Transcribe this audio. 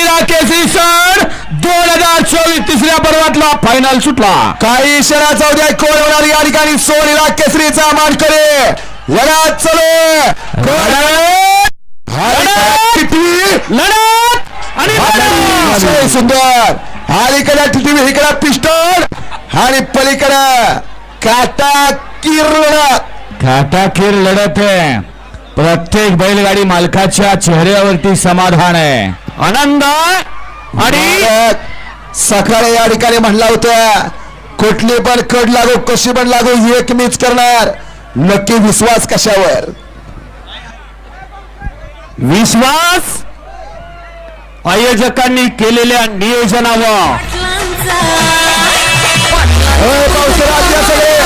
सोनीला केसरी सण 2024 तिसऱ्या पर्वातला फायनल सुटला. काही क्षणाचा उद्या कोण होणार या ठिकाणी सोनीला केसरीचा मानकरी लढत चालू लढत आणि सुंदर अलीकडे टीटीव्ही इकडे पिस्टल आणि पलीकडे काटाकीर लढत आहे. प्रत्येक बैलगाडी मालकाच्या चेहऱ्यावरती समाधान आहे, आनंद आणि सकाळी या ठिकाणी म्हणला होता कुठली पण कड लागू कशी पण लागू एक मीच करणार. नक्की विश्वास कशावर? विश्वास आयोजकांनी केलेल्या नियोजनावर. पावसाळ्यात सगळ्या